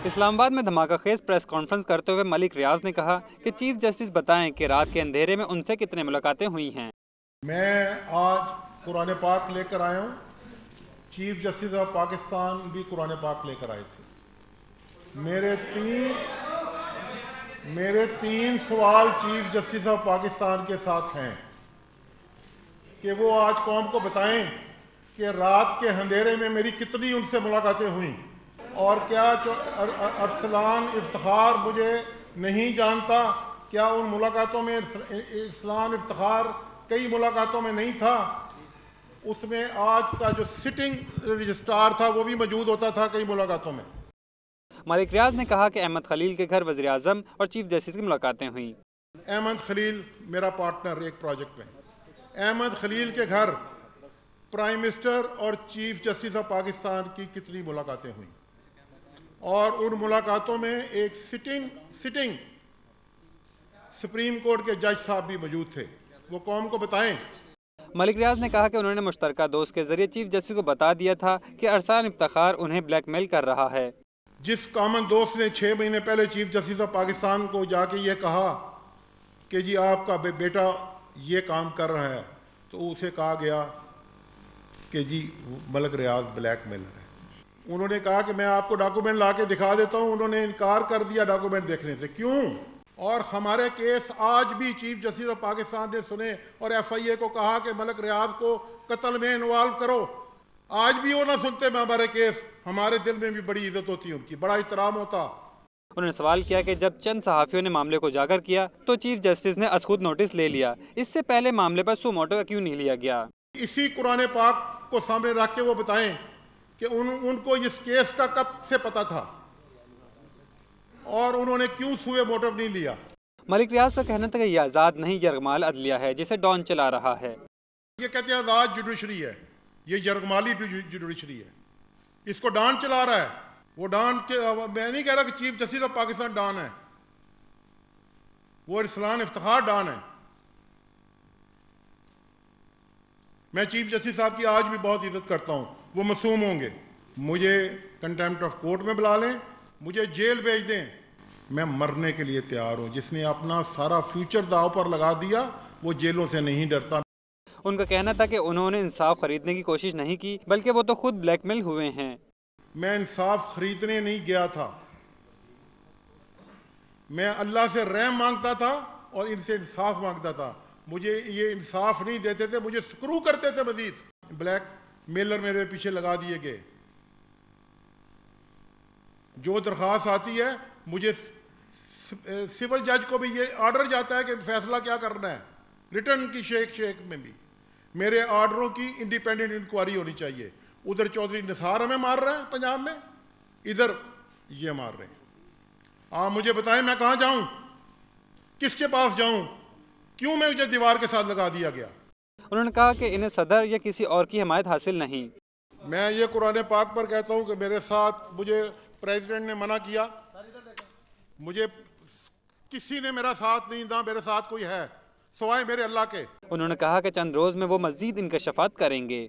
इस्लामाबाद में धमाकाखेज press conference करते हुए मलिक रियाज ने कहा कि चीफ जस्टिस बताएं कि रात के अंधेरे में उनसे कितने मुलाकातें हुई हैं। मैं आज कुरान पाक लेकर आया हूँ। चीफ जस्टिस ऑफ पाकिस्तान भी कुरान पाक लेकर आए थे। मेरे तीन सवाल चीफ जस्टिस ऑफ पाकिस्तान के साथ हैं कि वो आज कौम को बताएं कि रात के अंधेरे में मेरी कितनी उनसे मुलाकातें हुई और क्या अरसलान इफ्तिखार मुझे नहीं जानता, क्या उन मुलाकातों में अरसलान इफ्तिखार कई मुलाकातों में नहीं था। उसमें आज का जो सिटिंग रजिस्ट्रार था वो भी मौजूद होता था कई मुलाकातों में। मलिक रियाज ने कहा कि अहमद खलील के घर वज़ीर आज़म और चीफ जस्टिस की मुलाकातें हुई। अहमद खलील मेरा पार्टनर एक प्रोजेक्ट में। अहमद खलील के घर प्राइम मिनिस्टर और चीफ जस्टिस ऑफ पाकिस्तान की कितनी मुलाकातें हुई और उन मुलाकातों में एक सिटिंग सुप्रीम कोर्ट के जज साहब भी मौजूद थे। वो कौम को बताएं। मलिक रियाज ने कहा कि उन्होंने मुश्तरका दोस्त के जरिए चीफ जस्टिस को बता दिया था कि अरसलान इफ्तिखार उन्हें ब्लैकमेल कर रहा है। जिस कॉमन दोस्त ने 6 महीने पहले चीफ जस्टिस ऑफ पाकिस्तान को जाके ये कहा कि जी आपका बेटा ये काम कर रहा है, तो उसे कहा गया कि जी मलिक रियाज ब्लैकमेलर है। उन्होंने कहा कि मैं आपको डॉक्यूमेंट ला के दिखा देता हूं। उन्होंने इनकार कर दिया डॉक्यूमेंट देखने से। क्यों? और हमारे केस आज भी चीफ जस्टिस ऑफ पाकिस्तान ने सुने और FIA को कहा कि मलिक रियाज को कत्ल में इन्वॉल्व करो। आज भी वो ना सुनते हमारे केस। हमारे दिल में भी बड़ी इज्जत होती, उनकी बड़ा एहतराम होता। उन्होंने सवाल किया कि जब चंद सहाफ़ियों ने मामले को उजागर किया तो चीफ जस्टिस ने अज़खुद नोटिस ले लिया, इससे पहले मामले पर सू मोटो क्यों नहीं लिया गया। इसी कुरान पाक को सामने रख के वो बताएं कि उनको इस केस का कब से पता था और उन्होंने क्यों सूए मोटिव नहीं लिया। मलिक रियाज का कहना था कि यह आज़ाद नहीं यरगमाल अदलिया है जिसे डॉन चला रहा है। ये कहते हैं आज़ाद जुडिशरी है, ये यरगमाली जुडिशरी है, इसको डॉन चला रहा है। वो डॉन के, मैं नहीं कह रहा कि chief justice of Pakistan don है, वो अरसलान इफ्तिखार डॉन है। मैं चीफ जस्टिस साहब की आज भी बहुत इज्जत करता हूं। वो मासूम होंगे, मुझे कंटेम्प्ट ऑफ कोर्ट में बुला लें, मुझे जेल भेज दें, मैं मरने के लिए तैयार हूं। जिसने अपना सारा फ्यूचर दांव पर लगा दिया वो जेलों से नहीं डरता। उनका कहना था कि उन्होंने इंसाफ खरीदने की कोशिश नहीं की, बल्कि वो तो खुद ब्लैकमेल हुए हैं। मैं इंसाफ खरीदने नहीं गया था, मैं अल्लाह से रहम मांगता था और इनसे इंसाफ मांगता था। मुझे ये इंसाफ नहीं देते थे, मुझे स्क्रू करते थे। मजीद ब्लैक मेलर मेरे पीछे लगा दिए गए। जो दरख्वास्त आती है मुझे सिविल जज को भी ये ऑर्डर जाता है कि फैसला क्या करना है। रिटर्न की शेख में भी मेरे ऑर्डरों की इंडिपेंडेंट इंक्वायरी होनी चाहिए। उधर चौधरी निसार हमें मार रहा है पंजाब में, इधर ये मार रहे हैं। आप मुझे बताएं मैं कहां जाऊं, किसके पास जाऊं, क्यों मैं मुझे दीवार के साथ लगा दिया गया। उन्होंने कहा कि इन्हें सदर या किसी और की हिमायत हासिल नहीं। मैं ये कुरान पाक पर कहता हूं कि मेरे साथ मुझे प्रेसिडेंट ने मना किया, मुझे किसी ने मेरा साथ नहीं दा, मेरे साथ कोई है सिवाय मेरे अल्लाह के। उन्होंने कहा कि चंद रोज में वो मजीद इंकशाफात करेंगे।